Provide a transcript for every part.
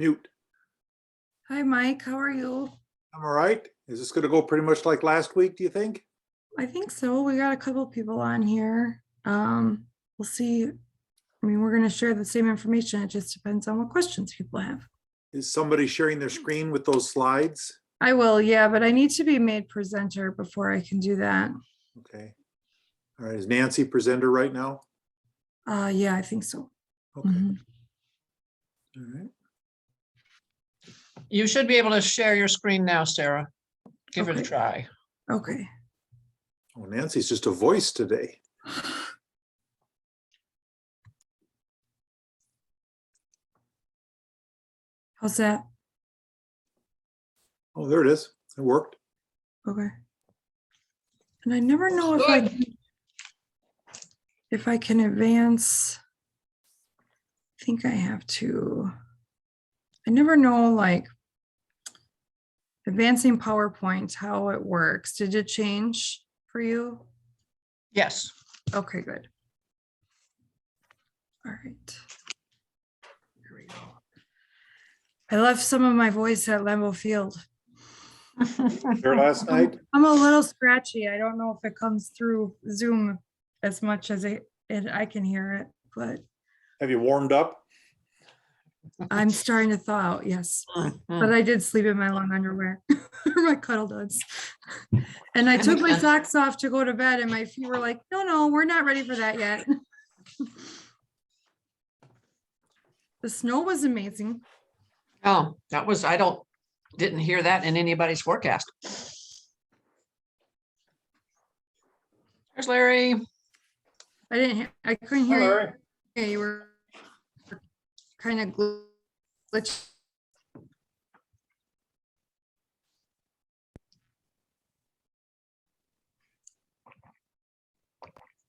Mute. Hi, Mike. How are you? I'm all right. Is this going to go pretty much like last week, do you think? I think so. We got a couple people on here. We'll see. I mean, we're going to share the same information. It just depends on what questions people have. Is somebody sharing their screen with those slides? I will, yeah, but I need to be made presenter before I can do that. Okay. All right. Is Nancy presenter right now? Yeah, I think so. Okay. Mhm. All right. You should be able to share your screen now, Sarah. Give it a Okay. try. Okay. Oh, Nancy's just a voice today. How's that? Oh, there it is. It worked. Okay. And I never know if I can advance. I think I have to. I never know, like, advancing PowerPoint, how it works. Did it change for you? Yes. Okay, good. All right. Here we go. I left some of my voice at Lambeau Field. There last night? I'm a little scratchy. I don't know if it comes through Zoom as much as I can hear it, but Have you warmed up? I'm starting to thaw out, yes. But Mhm. I did sleep in my long underwear, or my cuddle duds. And I took my socks off to go to bed and my feet were like, no, we're not ready for that yet. The snow was amazing. Oh, that was, didn't hear that in anybody's forecast. There's Larry. I couldn't Hi, hear Larry. you. You were kind of glitched.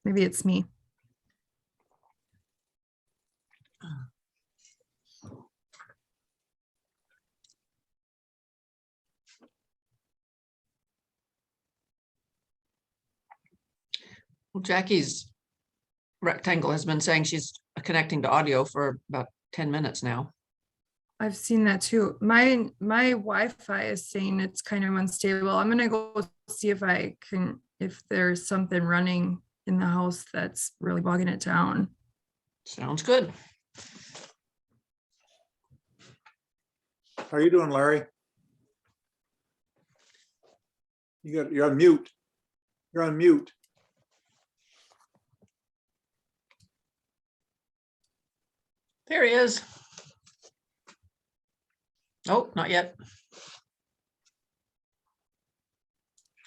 Maybe it's me. Well, Jackie's rectangle has been saying she's connecting to audio for about 10 minutes now. I've seen that too. My Wi-Fi is saying it's kind of unstable. I'm gonna go see if there's something running in the house that's really bogging it down. Sounds good. How are you doing, Larry? You're on mute. You're on mute. There he is. Oh, not yet.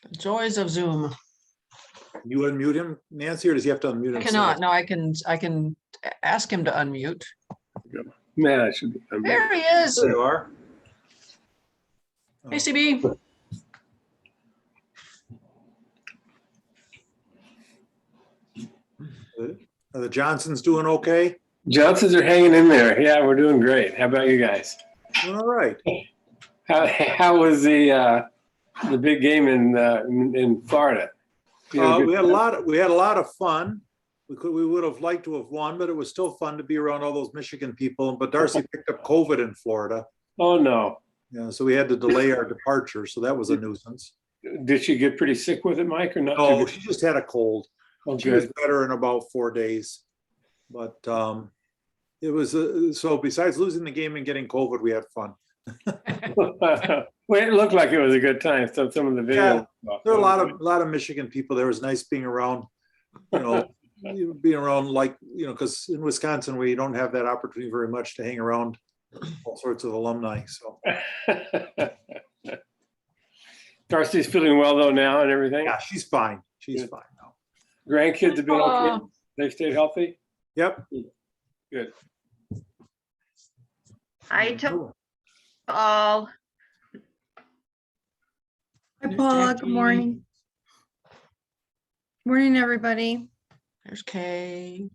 The joys of Zoom. You unmute him, Nancy, or does he have to unmute I himself? cannot. No, I can ask him to unmute. Yeah, it should be. There he is. There you are. Hey, CB. Are the Johnsons doing okay? Johnsons are hanging in there. Yeah, we're doing great. How about you guys? Doing all right. How was the big game in Florida? You had a good We had time? a lot of fun. We would have liked to have won, but it was still fun to be around all those Michigan people. But Darcy picked up COVID in Florida. Oh no! Yeah, so we had to delay our departure. So that was a nuisance. Did she get pretty sick with it, Mike, or not? Oh, too she just had a cold. good? She was better in about 4 days. But it was so besides losing the game and getting COVID, we had fun. Well, it looked like it was a good time. Some of the videos. There are a lot of Michigan people. There was nice being around, being around because in Wisconsin we don't have that opportunity very much to hang around all sorts of alumni. So Darcy's feeling well though now and everything. yeah, she's fine. She's Good. fine now. Grandkids have been okay. They stayed healthy. Yep. Good. Hi to all. Hi, There's Paula. Jackie. Good morning. Morning, everybody. There's Kay.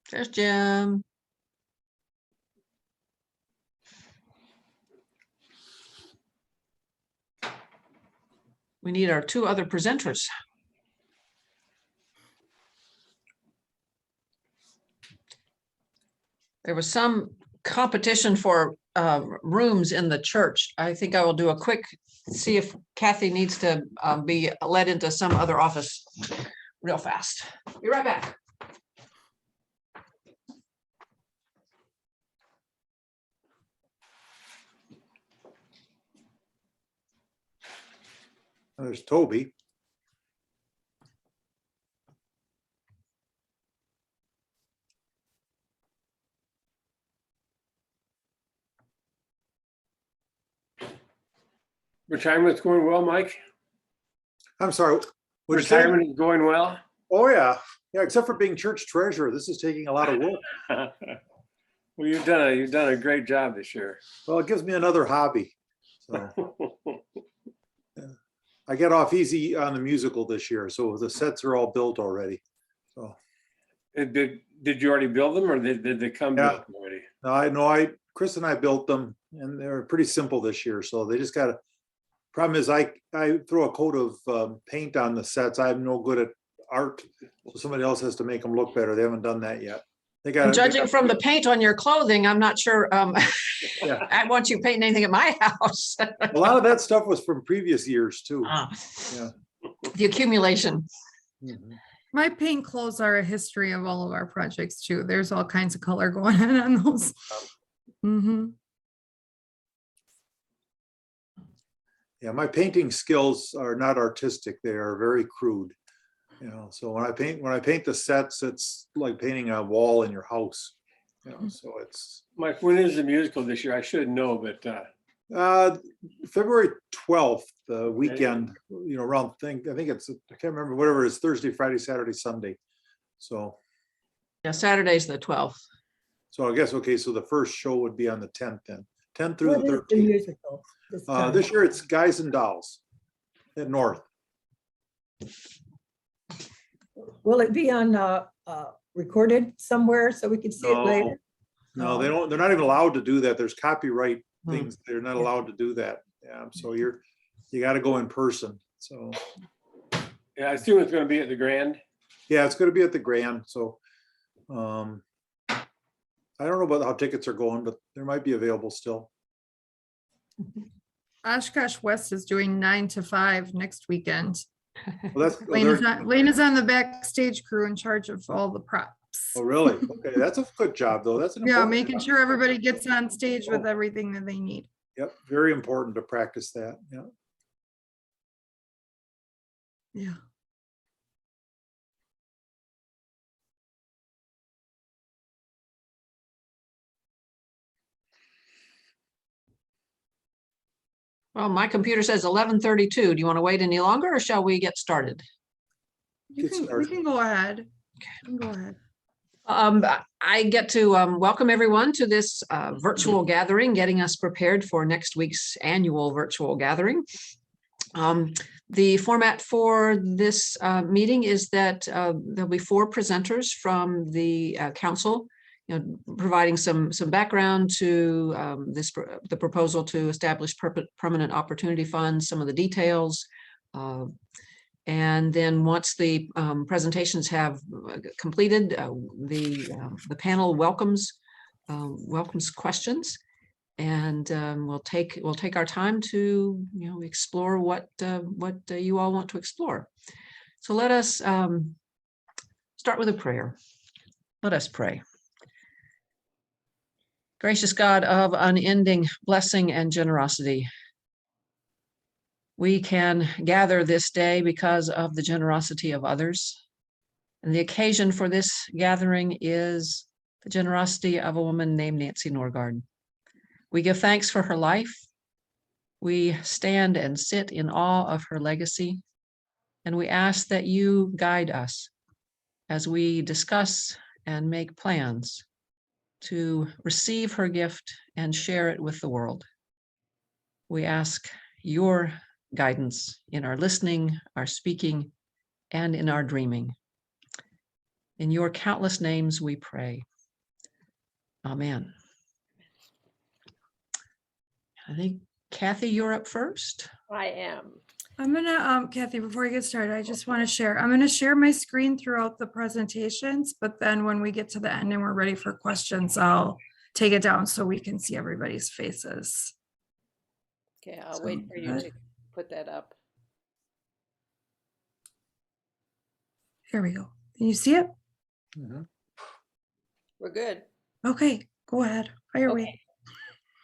There's Jim. We need our 2 other presenters. There was some competition for rooms in the church. I think I will do a quick, see if Kathy needs to be led into some other office real fast. Be right back. There's Toby. Retirement's going well, Mike? I'm sorry. What'd you say? Retirement is going well? Oh, yeah. Yeah, except for being church treasurer. This is taking a lot of work. Well, you've done a great job this year. Well, it gives me another hobby. So I get off easy on the musical this year. So the sets are all built already. So Did you already build them or did they come Yeah. built already? Chris and I built them and they're pretty simple this year. So they just got to, problem is I throw a coat of paint on the sets. I'm no good at art. So somebody else has to make them look better. They haven't done that yet. Judging from the paint on your clothing, I'm not sure Yeah. I want you painting anything at my house. A lot of that stuff was from previous years too. Yeah. The accumulation. Mhm. My paint clothes are a history of all of our projects too. There's all kinds of color going on those. Yeah, my painting skills are not artistic. They are very crude. You know, so when I paint the sets, it's like painting a wall in your house. You know, so it's Mike, when is the musical this year? I should know, but February 12th, the weekend, you know, around I think it's, I can't remember, whatever it is, Thursday, Friday, Saturday, Sunday. So Yeah, Saturday's the 12th. I guess, okay, so the first show would be on the 10th then, 10th through What the is the 13th. musical this time? This year it's Guys and Dolls at North. Will it be on recorded somewhere so we can see it later? No, they don't, they're not even allowed to do that. There's copyright Hmm. things. They're not allowed to do that. Yeah, so you got to go in person. So, yeah, I assume it's going to be at the Grand. yeah, it's going to be at the Grand. So, I don't know about how tickets are going, but there might be available still. Oshkosh West is doing 9 to 5 next weekend. Well, that's, Lane is on the backstage crew in charge of all the props. oh, really? Okay, that's a good job though. That's an Yeah, important making job. sure everybody gets on stage with everything that they need. Yep, very important to practice that. Yeah. Yeah. Well, my computer says 11:32. Do you want to wait any longer or shall we get started? We Get started. can go ahead. You can go ahead. I get to welcome everyone to this virtual gathering, getting us prepared for next week's annual virtual gathering. The format for this meeting is that there'll be 4 presenters from the council, you know, providing some background to the proposal to establish permanent opportunity funds, some of the details. And then once the presentations have completed, the panel welcomes questions, and we'll take our time to, you know, explore what you all want to explore. So let us start with a prayer. Let us pray. Gracious God of unending blessing and generosity, we can gather this day because of the generosity of others. And the occasion for this gathering is the generosity of a woman named Nancy Norgord. We give thanks for her life. We stand and sit in awe of her legacy. And we ask that you guide us as we discuss and make plans to receive her gift and share it with the world. We ask your guidance in our listening, our speaking, and in our dreaming. In your countless names we pray. Amen. I think, Kathy, you're up first. I am. I'm gonna, Kathy, before we get started, I just want to share, I'm gonna share my screen throughout the presentations, but then when we get to the end and we're ready for questions, I'll take it down so we can see everybody's faces. Okay, I'll wait for you Good. to put that up. Here we go. Can you see it? Mhm. We're good. Okay, go ahead. Fire away. Okay.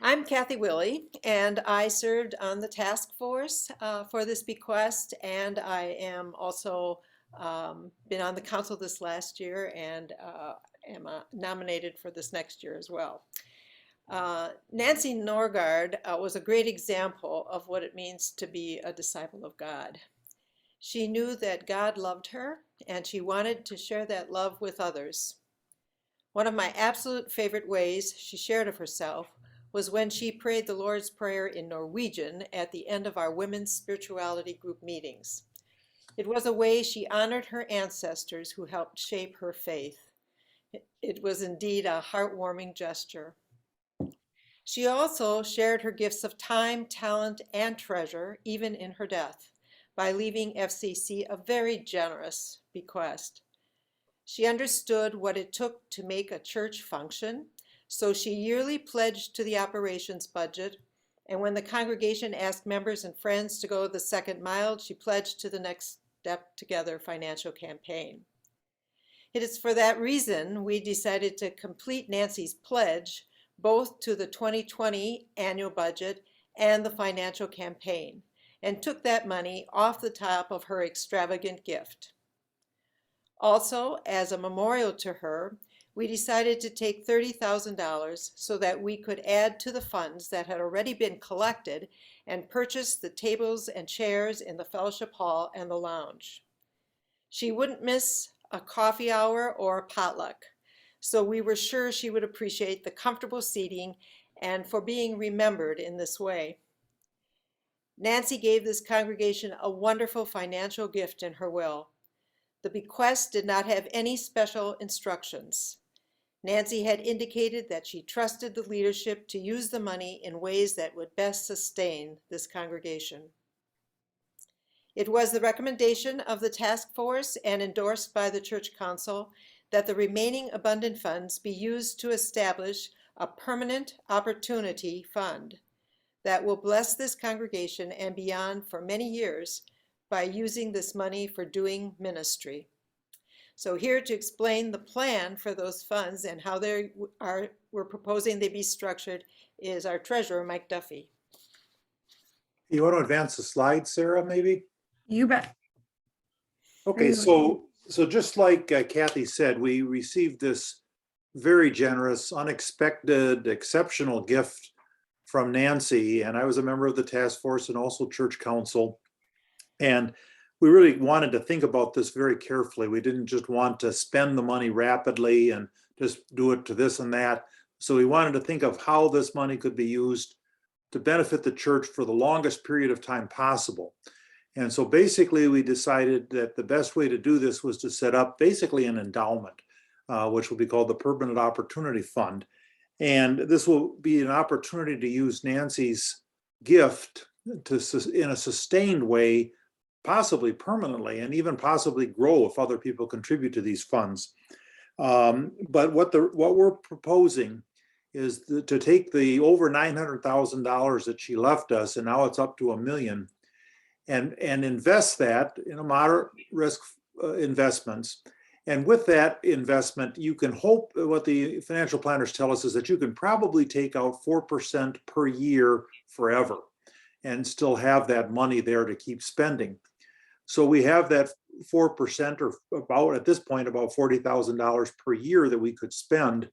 I'm Kathy Willie, and I served on the task force for this bequest, and I am also been on the council this last year and am nominated for this next year as well. Nancy Norgord was a great example of what it means to be a disciple of God. She knew that God loved her, and she wanted to share that love with others. One of my absolute favorite ways she shared of herself was when she prayed the Lord's Prayer in Norwegian at the end of our women's spirituality group meetings. It was a way she honored her ancestors who helped shape her faith. It was indeed a heartwarming gesture. She also shared her gifts of time, talent, and treasure, even in her death, by leaving FCC a very generous bequest. She understood what it took to make a church function, so she yearly pledged to the operations budget, and when the congregation asked members and friends to go the second mile, she pledged to the Next Step Together financial campaign. It is for that reason we decided to complete Nancy's pledge both to the 2020 annual budget and the financial campaign, and took that money off the top of her extravagant gift. Also, as a memorial to her, we decided to take $30,000 so that we could add to the funds that had already been collected and purchase the tables and chairs in the fellowship hall and the lounge. She wouldn't miss a coffee hour or a potluck, so we were sure she would appreciate the comfortable seating and for being remembered in this way. Nancy gave this congregation a wonderful financial gift in her will. The bequest did not have any special instructions. Nancy had indicated that she trusted the leadership to use the money in ways that would best sustain this congregation. It was the recommendation of the task force and endorsed by the church council that the remaining abundant funds be used to establish a permanent opportunity fund that will bless this congregation and beyond for many years by using this money for doing ministry. So here to explain the plan for those funds and how we're proposing they be structured is our treasurer, Mike Duffy. You want to advance the slide, Sarah, maybe? You bet. Okay, so just like Kathy said, we received this very generous, unexpected, exceptional gift from Nancy, and I was a member of the task force and also church council. And we really wanted to think about this very carefully. We didn't just want to spend the money rapidly and just do it to this and that. So we wanted to think of how this money could be used to benefit the church for the longest period of time possible. And so basically we decided that the best way to do this was to set up basically an endowment, which will be called the Permanent Opportunity Fund. And this will be an opportunity to use Nancy's gift in a sustained way, possibly permanently, and even possibly grow if other people contribute to these funds. But what we're proposing is to take the over $900,000 that she left us, and now it's up to $1 million, and invest that in a moderate risk investments. And with that investment, you can hope, what the financial planners tell us is that you can probably take out 4% per year forever and still have that money there to keep spending. So we have that 4%, or about, at this point, about $40,000 per year that we could spend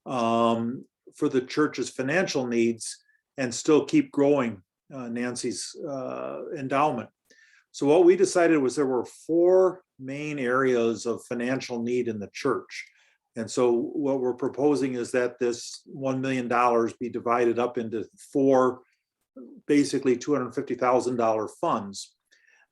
for the church's financial needs and still keep growing Nancy's endowment. So what we decided was there were 4 main areas of financial need in the church. And so what we're proposing is that this $1 million be divided up into 4, basically $250,000 funds.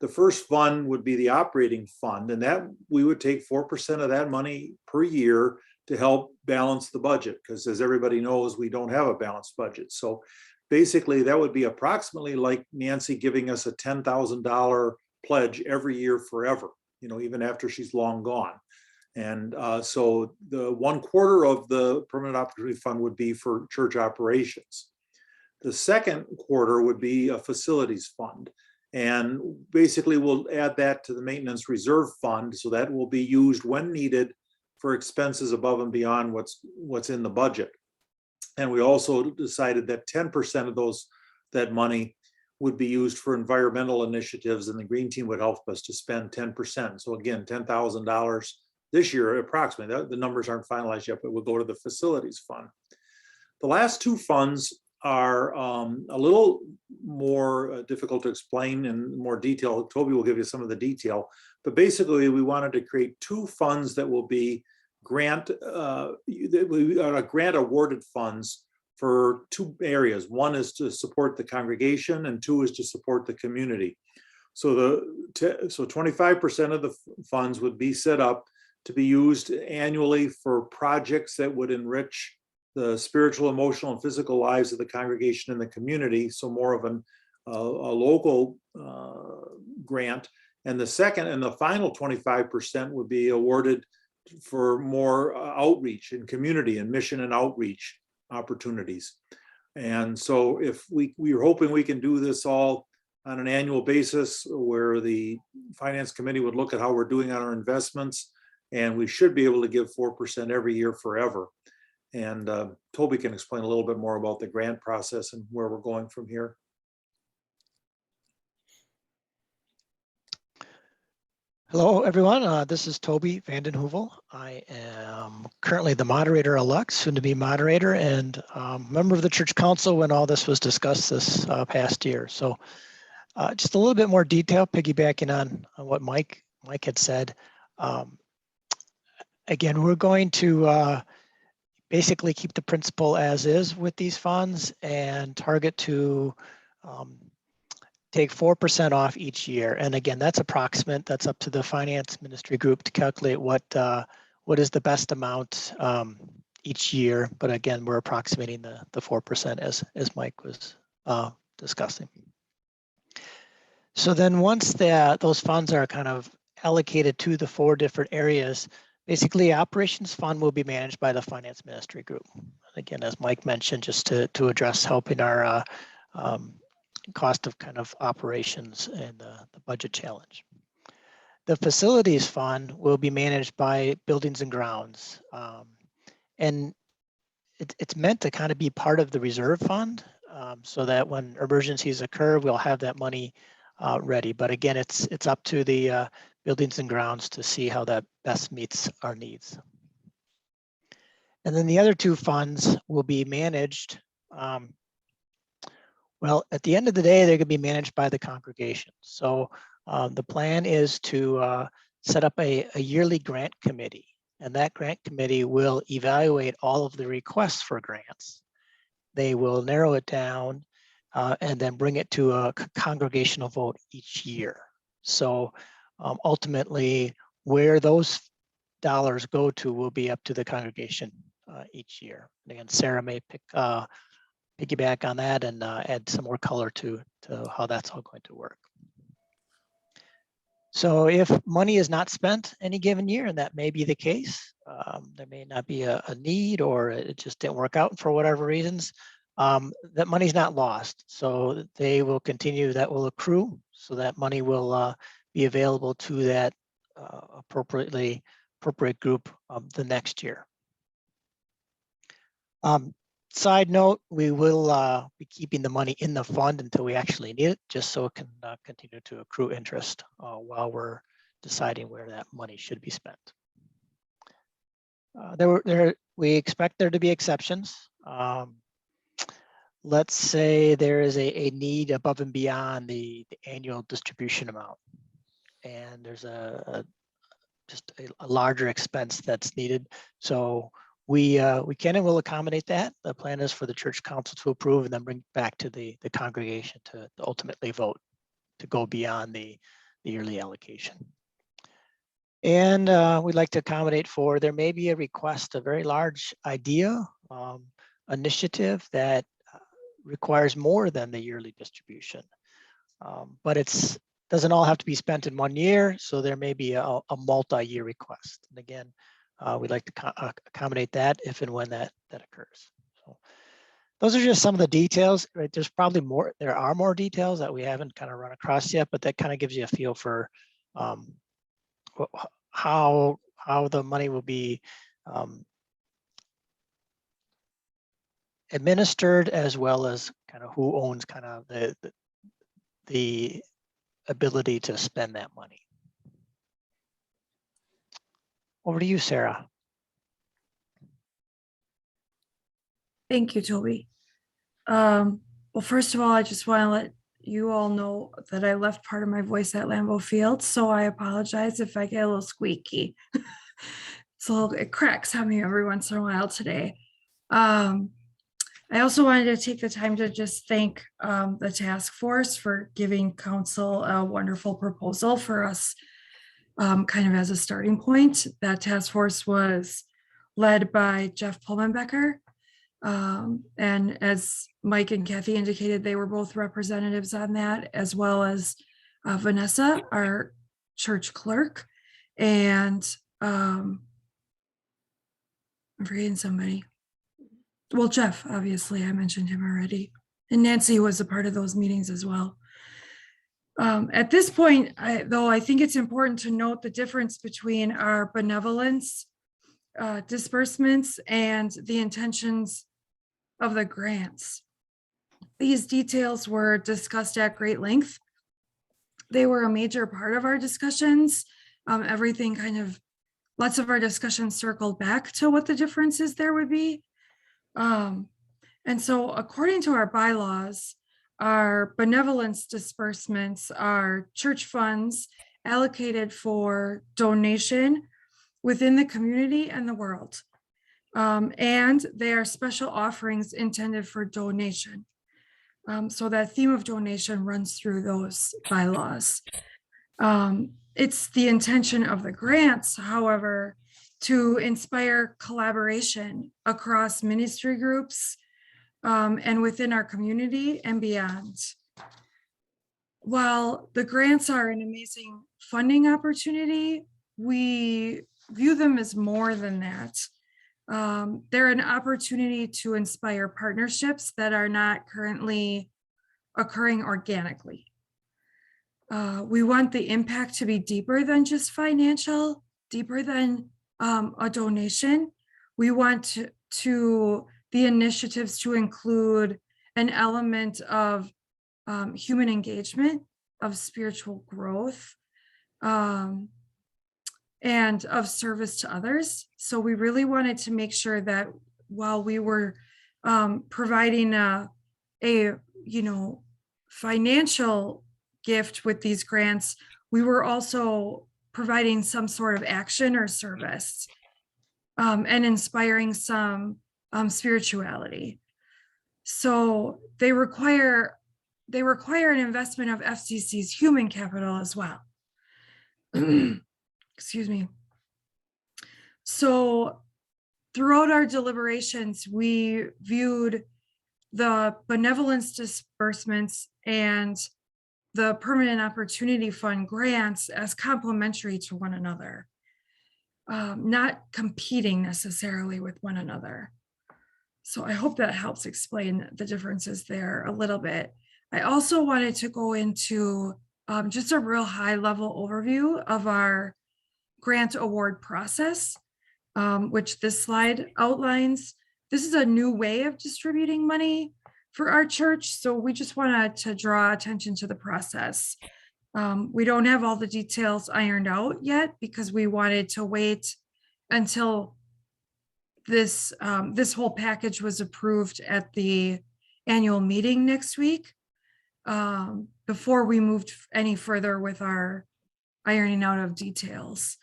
The first fund would be the operating fund, and that we would take 4% of that money per year to help balance the budget, because as everybody knows, we don't have a balanced budget. So basically that would be approximately like Nancy giving us a $10,000 pledge every year forever, even after she's long gone. And so the 1/4 of the Permanent Opportunity Fund would be for church operations. The second quarter would be a facilities fund. And basically we'll add that to the maintenance reserve fund. So that will be used when needed for expenses above and beyond what's in the budget. And we also decided that 10% of that money would be used for environmental initiatives, and the Green Team would help us to spend 10%. So again, $10,000 this year, approximately. The numbers aren't finalized yet, but we'll go to the facilities fund. The last two funds are a little more difficult to explain in more detail. Toby will give you some of the detail, but basically we wanted to create two funds that will be grant awarded funds for two areas. One is to support the congregation, and two is to support the community. So 25% of the funds would be set up to be used annually for projects that would enrich the spiritual, emotional, and physical lives of the congregation and the community. So more of a local grant. And the second and the final 25% would be awarded for more outreach in community and mission and outreach opportunities. And so if we're hoping we can do this all on an annual basis, where the finance committee would look at how we're doing on our investments, and we should be able to give 4% every year forever. And Toby can explain a little bit more about the grant process and where we're going from here. Hello, everyone. This is Toby Vanden Heuvel. I am currently the moderator-elect, soon-to-be moderator, and member of the Church Council when all this was discussed this past year. So just a little bit more detail, piggybacking on what Mike had said. Again, we're going to basically keep the principle as is with these funds and target to take 4% off each year. And again, that's approximate. That's up to the finance ministry group to calculate what is the best amount each year. But again, we're approximating the 4% as Mike was discussing. So then once those funds are kind of allocated to the 4 different areas, basically operations fund will be managed by the finance ministry group. Again, as Mike mentioned, just to address helping our cost of kind of operations and the budget challenge. The facilities fund will be managed by buildings and grounds. And it's meant to kind of be part of the reserve fund so that when emergencies occur, we'll have that money ready. But again, it's up to the buildings and grounds to see how that best meets our needs. And then the other 2 funds will be managed. Well, at the end of the day, they're going to be managed by the congregation. So the plan is to set up a yearly grant committee, and that grant committee will evaluate all of the requests for grants. They will narrow it down and then bring it to a congregational vote each year. So ultimately, where those dollars go to will be up to the congregation each year. And again, Sarah may piggyback on that and add some more color to how that's all going to work. So if money is not spent any given year, and that may be the case, there may not be a need or it just didn't work out for whatever reasons, that money's not lost. So they will continue, that will accrue, so that money will be available to that appropriate group the next year. Side note, we will be keeping the money in the fund until we actually need it, just so it can continue to accrue interest while we're deciding where that money should be spent. We expect there to be exceptions. Let's say there is a need above and beyond the annual distribution amount, and there's just a larger expense that's needed. So we can and will accommodate that. The plan is for the church council to approve and then bring back to the congregation to ultimately vote to go beyond the yearly allocation. And we'd like to accommodate for, there may be a request, a very large idea, initiative that requires more than the yearly distribution. But it's doesn't all have to be spent in 1 year, so there may be a multi-year request. And again, we'd like to accommodate that if and when that occurs. So those are just some of the details, right? There's probably more, there are more details that we haven't kind of run across yet, but that kind of gives you a feel for how the money will be administered, as well as kind of who owns kind of the ability to spend that money. Over to you, Sarah. Thank you, Toby. Well, first of all, I just want to let you all know that I left part of my voice at Lambeau Field, so I apologize if I get a little squeaky. So it cracks on me every once in a while today. I also wanted to take the time to just thank the task force for giving council a wonderful proposal for us, kind of as a starting point. That task force was led by Jeff Pullmanbecker. And as Mike and Kathy indicated, they were both representatives on that, as well as Vanessa, our church clerk. And I'm forgetting somebody. Well, Jeff, obviously, I mentioned him already. And Nancy was a part of those meetings as well. At this point, though, I think it's important to note the difference between our benevolence disbursements and the intentions of the grants. These details were discussed at great length. They were a major part of our discussions. Everything kind of, lots of our discussions circled back to what the differences there would be. And so according to our bylaws, our benevolence disbursements are church funds allocated for donation within the community and the world. And they are special offerings intended for donation. So that theme of donation runs through those bylaws. It's the intention of the grants, however, to inspire collaboration across ministry groups and within our community and beyond. While the grants are an amazing funding opportunity, we view them as more than that. They're an opportunity to inspire partnerships that are not currently occurring organically. We want the impact to be deeper than just financial, deeper than a donation. We want the initiatives to include an element of human engagement, of spiritual growth, and of service to others. So we really wanted to make sure that while we were providing a financial gift with these grants, we were also providing some sort of action or service and inspiring some spirituality. So they require an investment of FCC's human capital as well. Excuse me. So throughout our deliberations, we viewed the benevolence disbursements and the Permanent Opportunity Fund grants as complementary to one another, not competing necessarily with one another. So I hope that helps explain the differences there a little bit. I also wanted to go into just a real high level overview of our grant award process, which this slide outlines. This is a new way of distributing money for our church, so we just wanted to draw attention to the process. We don't have all the details ironed out yet because we wanted to wait until this whole package was approved at the annual meeting next week before we moved any further with our ironing out of details.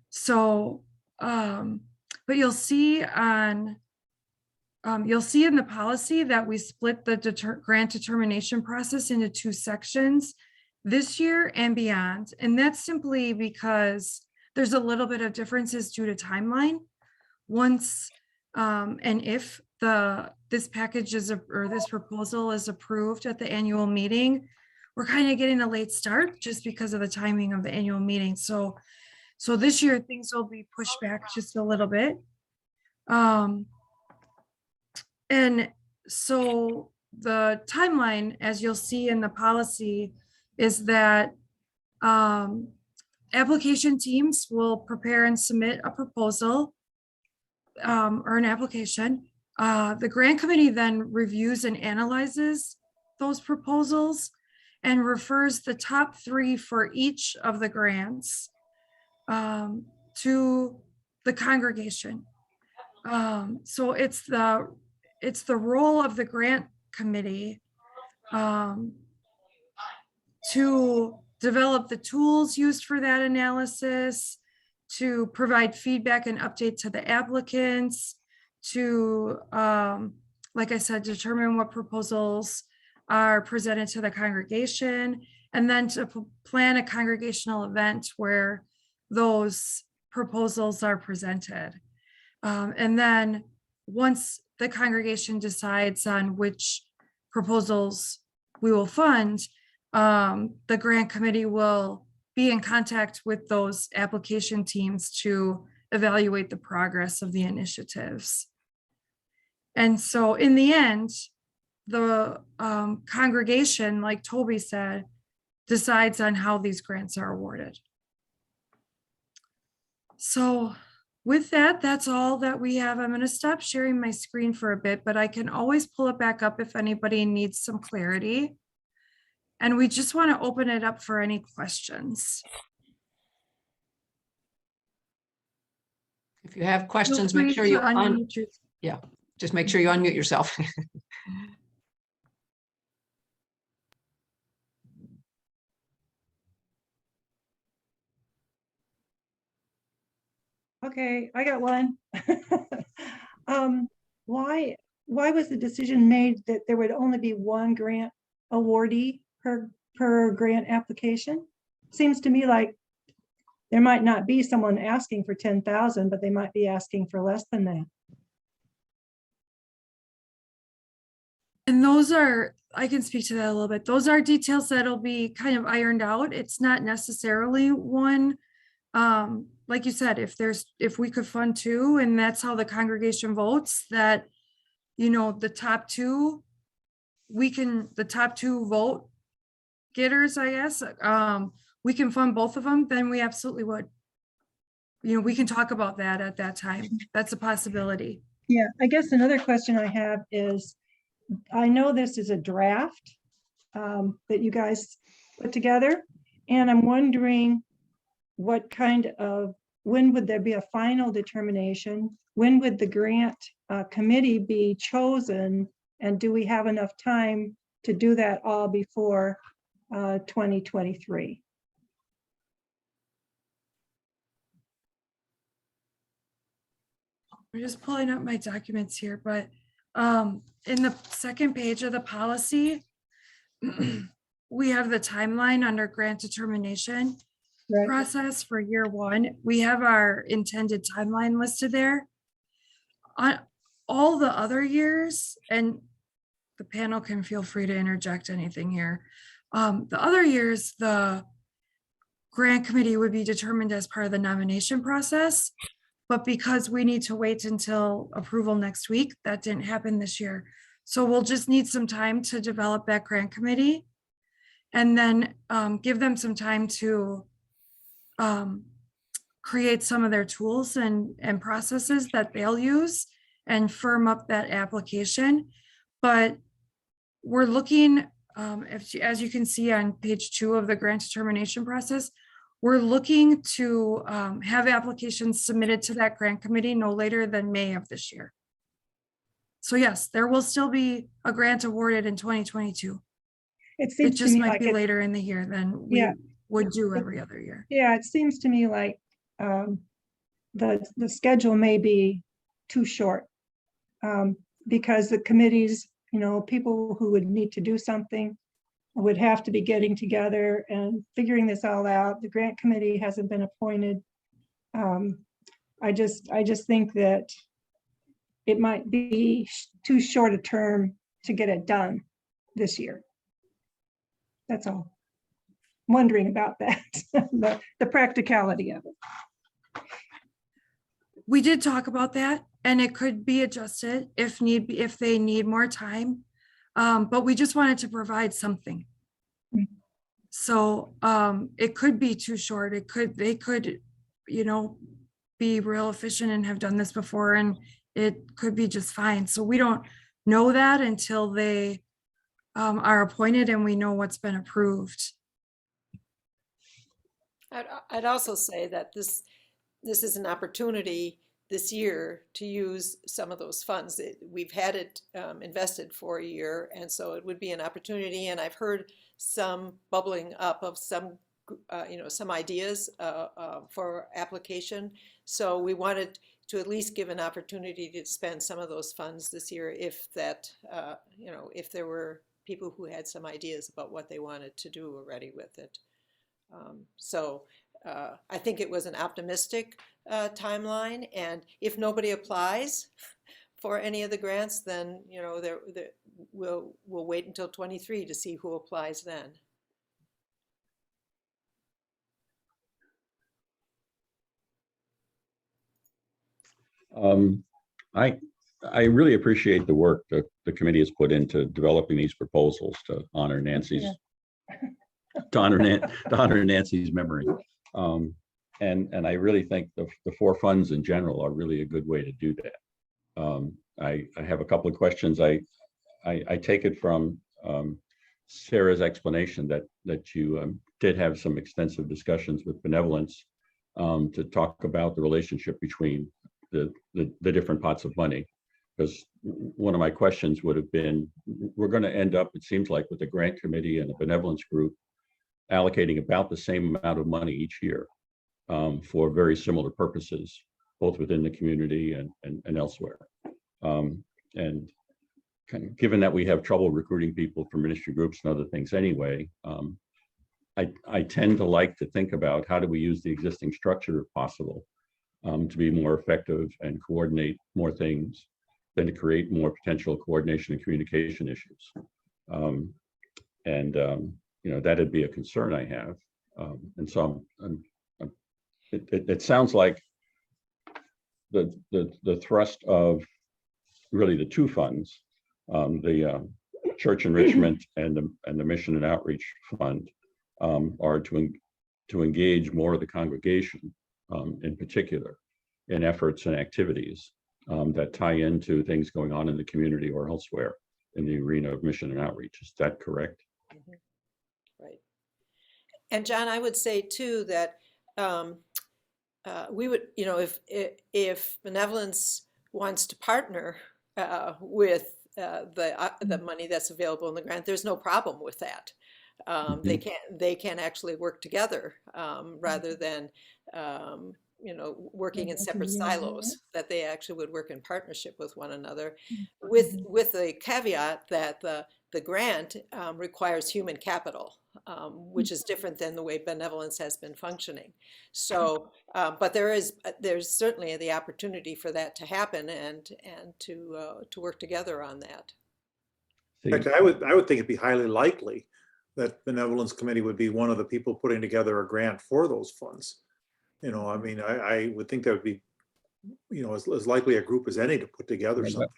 So, but you'll see in the policy that we split the grant determination process into 2 sections this year and beyond. And that's simply because there's a little bit of differences due to timeline. Once and if this package or this proposal is approved at the annual meeting, we're kind of getting a late start just because of the timing of the annual meeting. So this year things will be pushed back just a little bit. And so the timeline, as you'll see in the policy, is that application teams will prepare and submit a proposal or an application. The grant committee then reviews and analyzes those proposals and refers the top 3 for each of the grants to the congregation. So it's the role of the grant committee to develop the tools used for that analysis, to provide feedback and update to the applicants, to, like I said, determine what proposals are presented to the congregation, and then to plan a congregational event where those proposals are presented. And then once the congregation decides on which proposals we will fund, the grant committee will be in contact with those application teams to evaluate the progress of the initiatives. And so in the end, the congregation, like Toby said, decides on how these grants are awarded. So with that, that's all that we have. I'm going to stop sharing my screen for a bit, but I can always pull it back up if anybody needs some clarity. And we just want to open it up for any questions. If you have Feel questions, free make sure to you unmute your- just make sure you unmute yourself. Okay, I got one. Why was the decision made that there would only be one grant awardee per grant application? Seems to me like there might not be someone asking for 10,000, but they might be asking for less than that. And those are, I can speak to that a little bit. Those are details that'll be kind of ironed out. It's not necessarily one. Like you said, if we could fund 2 and that's how the congregation votes, that, you know, the top 2, the top 2 vote getters, I guess, we can fund both of them, then we absolutely would. You know, we can talk about that at that time. That's a possibility. Yeah, I guess another question I have is, I know this is a draft that you guys put together, and I'm wondering what kind of, when would there be a final determination? When would the grant committee be chosen? And do we have enough time to do that all before 2023? I'm just pulling up my documents here, but in the second page of the policy, we have the timeline under grant determination Right. process for year 1. We have our intended timeline listed there. On all the other years, and the panel can feel free to interject anything here. The other years, the grant committee would be determined as part of the nomination process. But because we need to wait until approval next week, that didn't happen this year. So we'll just need some time to develop that grant committee and then give them some time to create some of their tools and processes that they'll use and firm up that application. But we're looking, as you can see on page 2 of the grant determination process, we're looking to have applications submitted to that grant committee no later than May of this year. So yes, there will still be a grant awarded in 2022. It It seems to just me might like be later in the year than we Yeah. would do every other year. Yeah, it seems to me like the schedule may be too short because the committees, you know, people who would need to do something would have to be getting together and figuring this all out. The grant committee hasn't been appointed. I just think that it might be too short a term to get it done this year. That's all. Wondering about that, the practicality of it. We did talk about that, and it could be adjusted if need be, if they need more time. But we just wanted to provide something. Mm. So it could be too short. They could, be real efficient and have done this before, and it could be just fine. So we don't know that until they are appointed and we know what's been approved. I'd also say that this is an opportunity this year to use some of those funds. We've had it invested for a year, and so it would be an opportunity. And I've heard some bubbling up of some ideas for application. So we wanted to at least give an opportunity to spend some of those funds this year, if that, if there were people who had some ideas about what they wanted to do already with it. I think it was an optimistic timeline, and if nobody applies for any of the grants, then we'll wait until 23 to see who applies then. I really appreciate the work that the committee has put into developing these proposals to honor Nancy's to honor Nancy's memory. And I really think the four funds in general are really a good way to do that. I have a couple of questions. I take it from Sarah's explanation that you did have some extensive discussions with benevolence to talk about the relationship between the different pots of money. Because one of my questions would have been, we're going to end up, it seems like, with the grant committee and the benevolence group allocating about the same amount of money each year for very similar purposes, both within the community and elsewhere. And kind of given that we have trouble recruiting people for ministry groups and other things anyway, I tend to like to think about how do we use the existing structure if possible to be more effective and coordinate more things than to create more potential coordination and communication issues. That'd be a concern I have. And so it sounds like the thrust of really the two funds, the church enrichment and the mission and outreach fund, are to engage more of the congregation in particular in efforts and activities that tie into things going on in the community or elsewhere in the arena of mission and outreach. Is that correct? Mm-hmm. Right. And John, I would say too that we would, if benevolence wants to partner with the money that's available in the grant, there's no problem with that. They can actually work together rather than working in separate silos, that they actually would work in partnership with one another, with the caveat that the grant requires human capital, which is different than the way benevolence has been functioning. So, but there's certainly the opportunity for that to happen and to work together on that. In fact, I would think it'd be highly likely that benevolence committee would be one of the people putting together a grant for those funds. I would think that would be, as likely a group as any to put together something.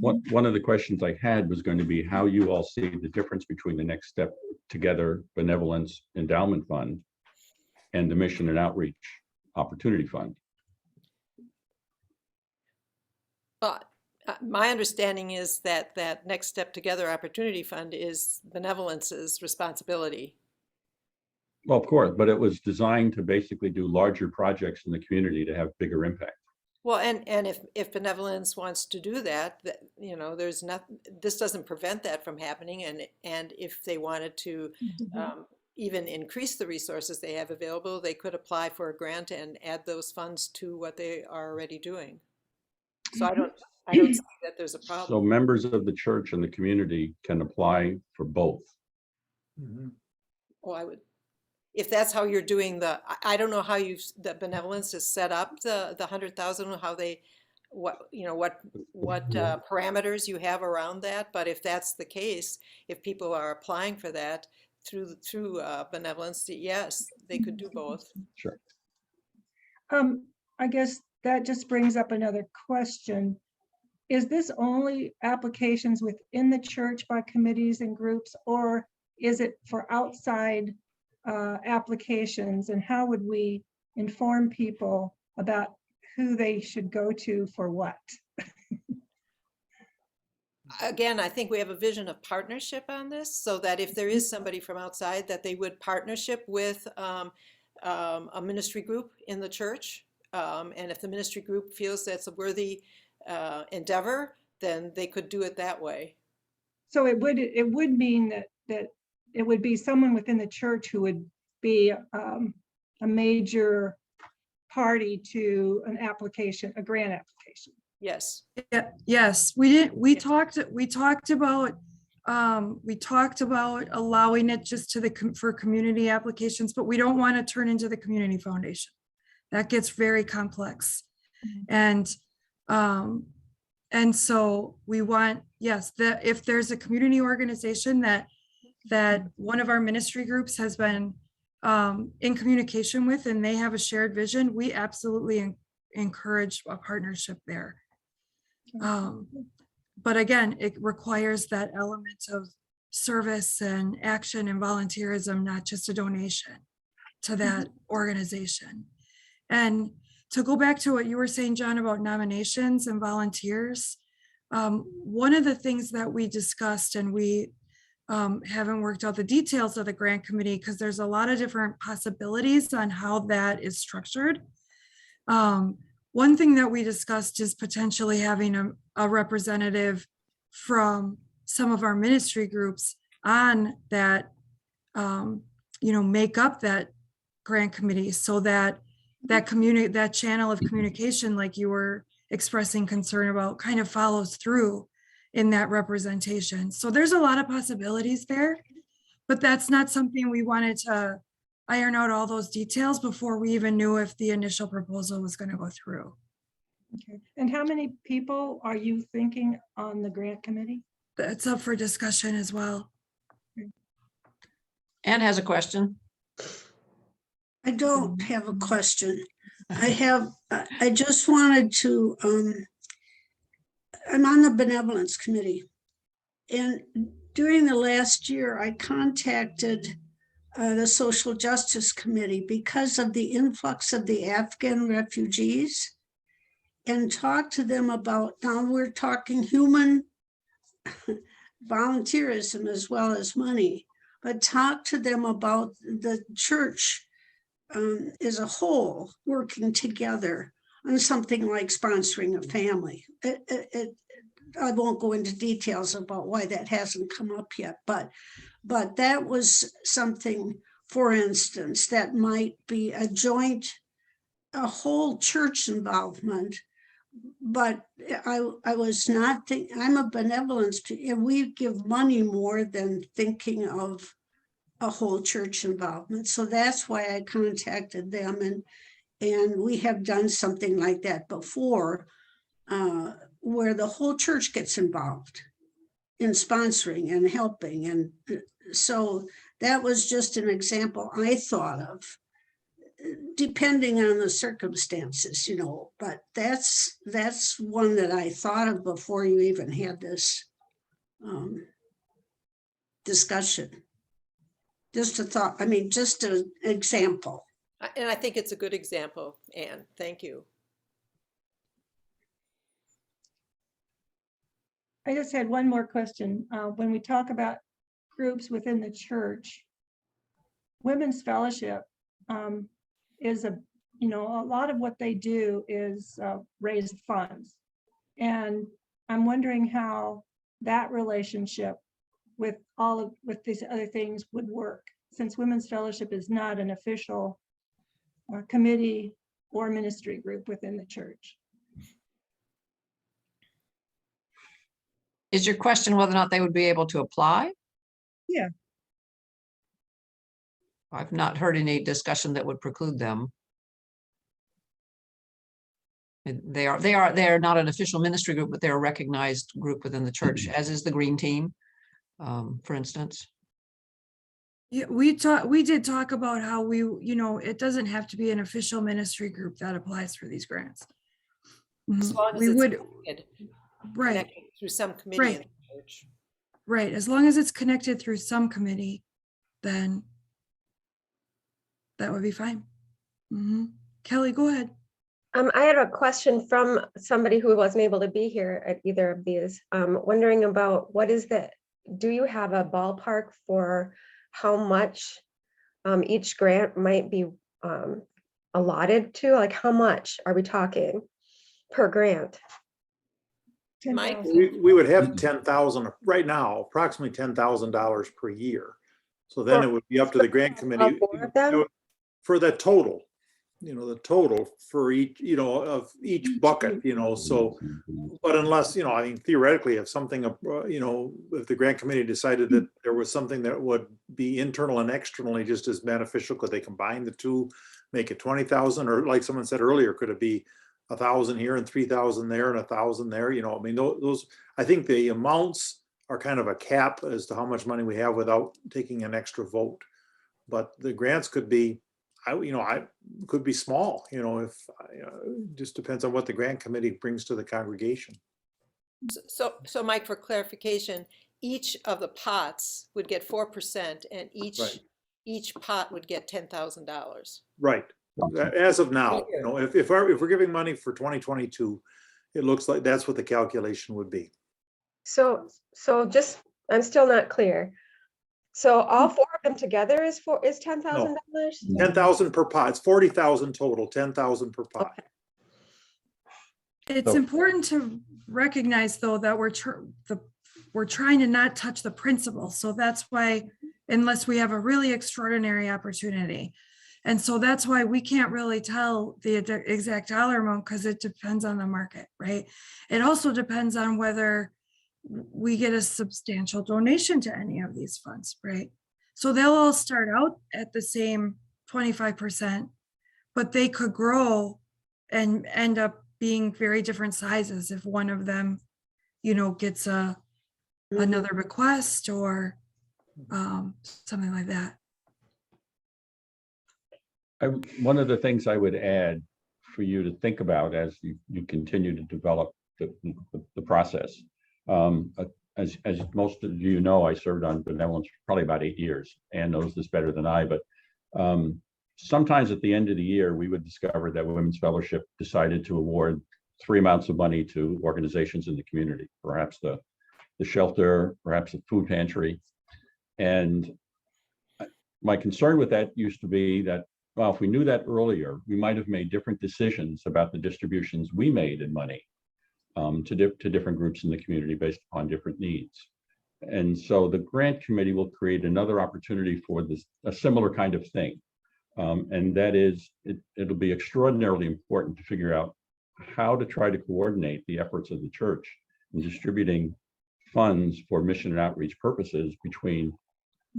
One of the questions I had was going to be how you all see the difference between the Next Step Together Benevolence Endowment Fund and the Mission and Outreach Opportunity Fund. My understanding is that Next Step Together Opportunity Fund is benevolence's responsibility. Well, of course, but it was designed to basically do larger projects in the community to have bigger impact. Well, and if benevolence wants to do that, there's nothing. This doesn't prevent that from happening. And if they wanted to even increase the resources they have available, they could apply for a grant and add those funds to what they are already doing. So I don't see that there's a problem. So members of the church and the community can apply for both. Mm-hmm. Well, I would. If that's how you're doing I don't know how the benevolence is set up, the 100,000, how they, what parameters you have around that. But if that's the case, if people are applying for that, through benevolence, yes, they could do both. Sure. I guess that just brings up another question. Is this only applications within the church by committees and groups, or is it for outside applications? And how would we inform people about who they should go to for what? Again, I think we have a vision of partnership on this, so that if there is somebody from outside, that they would partnership with a ministry group in the church. And if the ministry group feels that's a worthy endeavor, then they could do it that way. So it would mean that it would be someone within the church who would be a major party to an application, a grant application. Yes. Yeah, yes, we talked about allowing it just to for community applications, but we don't want to turn into the community foundation. That gets very complex. And so we want, yes, that if there's a community organization that one of our ministry groups has been in communication with, and they have a shared vision, we absolutely encourage a partnership there. But again, it requires that element of service and action and volunteerism, not just a donation to that organization. And to go back to what you were saying, John, about nominations and volunteers, one of the things that we discussed, and we haven't worked out the details of the grant committee because there's a lot of different possibilities on how that is structured. One thing that we discussed is potentially having a representative from some of our ministry groups on that, make up that grant committee, so that that channel of communication, like you were expressing concern about, kind of follows through in that representation. So there's a lot of possibilities there, but that's not something we wanted to iron out all those details before we even knew if the initial proposal was going to go through. Okay. And how many people are you thinking on the grant committee? That's up for discussion as well. Anne has a question. I don't have a question. I just wanted to, I'm on the benevolence committee. And during the last year, I contacted the social justice committee because of the influx of the Afghan refugees, and talked to them about, now we're talking human volunteerism as well as money, but talk to them about the church as a whole working together on something like sponsoring a family. I won't go into details about why that hasn't come up yet, but that was something, for instance, that might be a whole church involvement. But I was not thinking, I'm a benevolence, and we give money more than thinking of a whole church involvement. So that's why I contacted them, and we have done something like that before, where the whole church gets involved in sponsoring and helping. And so that was just an example I thought of, depending on the circumstances, but that's one that I thought of before you even had this discussion. Just a thought, just an example. And I think it's a good example, Anne. Thank you. I just had one more question. When we talk about groups within the church, Women's Fellowship is a lot of what they do is raise funds. And I'm wondering how that relationship with these other things would work, since Women's Fellowship is not an official committee or ministry group within the church. Is your question whether or not they would be able to apply? Yeah. I've not heard any discussion that would preclude them. They are not an official ministry group, but they're a recognized group within the church, as is the Green Team, for instance. Yeah, we did talk about how we, it doesn't have to be an official ministry group that applies for these grants. As Mhm. long as We it's would, connected- right, connected through some committee in right, the church. right. As long as it's connected through some committee, then that would be fine. Mhm. Kelly, go ahead. I had a question from somebody who wasn't able to be here at either of these, wondering about do you have a ballpark for how much each grant might be allotted to? Like, how much are we talking per grant? Mike? 10,000. We would have 10,000 right now, approximately $10,000 per year. So then it would be up to the grant committee All 4 of them? for the total, the total for each, of each bucket, so. But unless, I mean, theoretically, if something, if the grant committee decided that there was something that would be internal and externally just as beneficial, could they combine the two, make it 20,000, or like someone said earlier, could it be 1,000 here and 3,000 there and 1,000 there? I mean, those, I think the amounts are kind of a cap as to how much money we have without taking an extra vote. But the grants could be, I could be small, if just depends on what the grant committee brings to the congregation. So Mike, for clarification, each of the pots would get 4% and Right. each pot would get $10,000. Right. As of now, if we're giving money for 2022, it looks like that's what the calculation would be. So just, I'm still not clear. So all 4 of them together is $10,000? 10,000 per pot. It's 40,000 total, 10,000 per pot. Okay. It's important to recognize, though, that we're trying to not touch the principal. So that's why, unless we have a really extraordinary opportunity. And so that's why we can't really tell the exact dollar amount, because it depends on the market, right? It also depends on whether we get a substantial donation to any of these funds, right? So they'll all start out at the same 25%, but they could grow and end up being very different sizes if one of them, gets another bequest or something like that. One of the things I would add for you to think about as you continue to develop the process. As most of you know, I served on benevolence for probably about 8 years. Ann knows this better than I, but sometimes at the end of the year, we would discover that Women's Fellowship decided to award 3 amounts of money to organizations in the community, perhaps the shelter, perhaps the food pantry. And my concern with that used to be that, well, if we knew that earlier, we might have made different decisions about the distributions we made in money to different groups in the community based upon different needs. And so the grant committee will create another opportunity for a similar kind of thing. And that is, it'll be extraordinarily important to figure out how to try to coordinate the efforts of the church in distributing funds for mission and outreach purposes between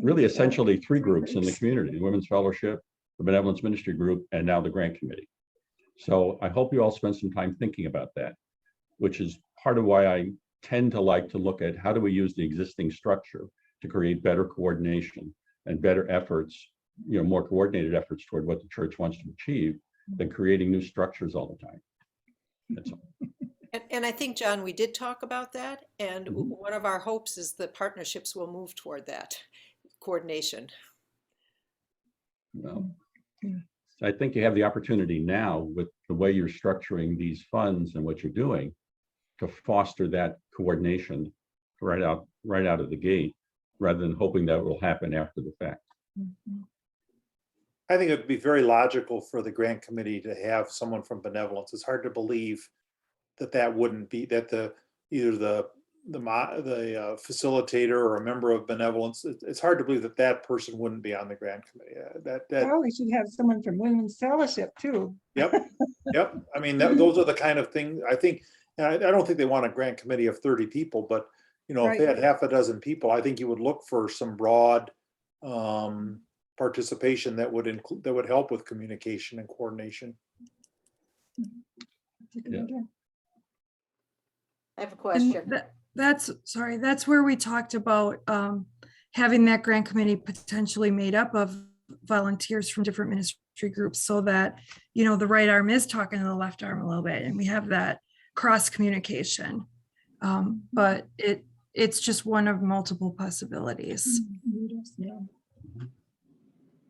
really essentially 3 groups in the community: the Women's Fellowship, the Benevolence Ministry Group, and now the grant committee. So I hope you all spend some time thinking about that, which is part of why I tend to like to look at how do we use the existing structure to create better coordination and better efforts, more coordinated efforts toward what the church wants to achieve than creating new structures all the time. That's all. And I think, John, we did talk about that. And one of our hopes is that partnerships will move toward that coordination. Well, I think you have the opportunity now with the way you're structuring these funds and what you're doing to foster that coordination right out of the gate, rather than hoping that will happen after the fact. I think it'd be very logical for the grant committee to have someone from benevolence. It's hard to believe that wouldn't be, that either the facilitator or a member of benevolence, it's hard to believe that person wouldn't be on the grant committee. Well, we should have someone from Women's Fellowship too. Yep. I mean, those are the kind of things I think. And I don't think they want a grant committee of 30 people, but if they had half a dozen people, I think you would look for some broad participation that would help with communication and coordination. Yeah. I have a question. That's where we talked about having that grant committee potentially made up of volunteers from different ministry groups so that, the right arm is talking to the left arm a little bit and we have that cross communication. But it's just one of multiple possibilities.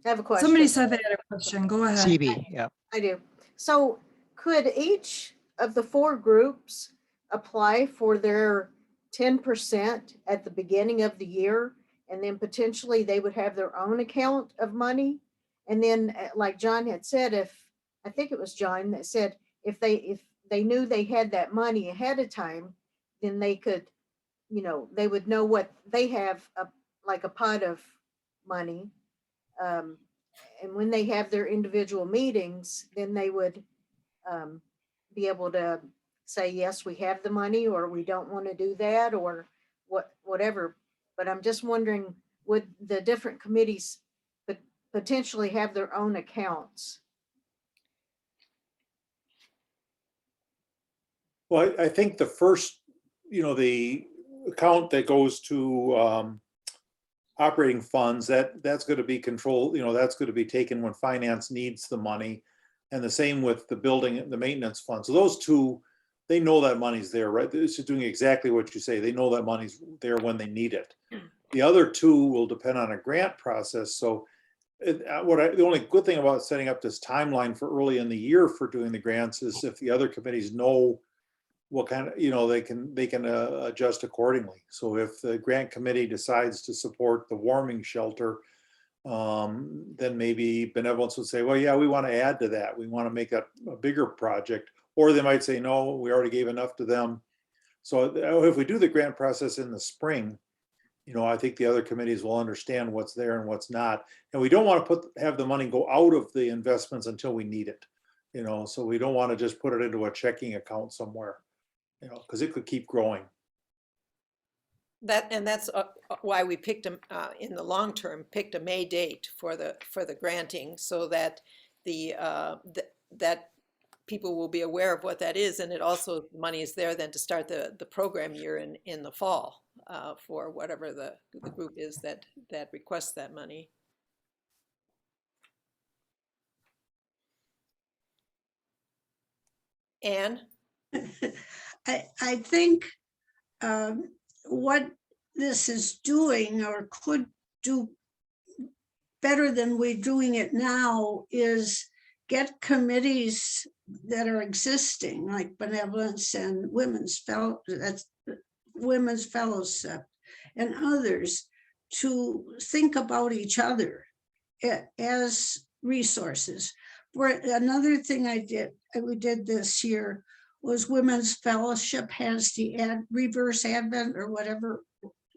I have a question. Somebody said they had a question. Go ahead. CB, yeah. I do. So could each of the 4 groups apply for their 10% at the beginning of the year? And then potentially they would have their own account of money. And then like John had said, I think it was John that said, if they knew they had that money ahead of time, then they could, they would know what they have, like a pot of money. And when they have their individual meetings, then they would be able to say, yes, we have the money, or we don't want to do that, or whatever. But I'm just wondering, would the different committees potentially have their own accounts? Well, I think the first, the account that goes to operating funds, that's going to be controlled, that's going to be taken when finance needs the money. And the same with the building, the maintenance fund. So those two, they know that money's there, right? This is doing exactly what you say. They know that money's there when they need it. The other two will depend on a grant process. So the only good thing about setting up this timeline for early in the year for doing the grants is if the other committees know what kind of, they can adjust accordingly. So if the grant committee decides to support the warming shelter, then maybe benevolence would say, well, yeah, we want to add to that. We want to make that a bigger project. Or they might say, no, we already gave enough to them. So if we do the grant process in the spring, I think the other committees will understand what's there and what's not. And we don't want to have the money go out of the investments until we need it. So we don't want to just put it into a checking account somewhere, because it could keep growing. That's why we picked in the long term, picked a May date for the granting, so that that people will be aware of what that is, and it also, money is there then to start the program year in the fall for whatever the group is that requests that money. Anne? I think what this is doing, or could do better than we're doing it now, is get committees that are existing, like benevolence and women's fellowship and others, to think about each other as resources. For another thing we did this year was Women's Fellowship has the reverse Advent, or whatever,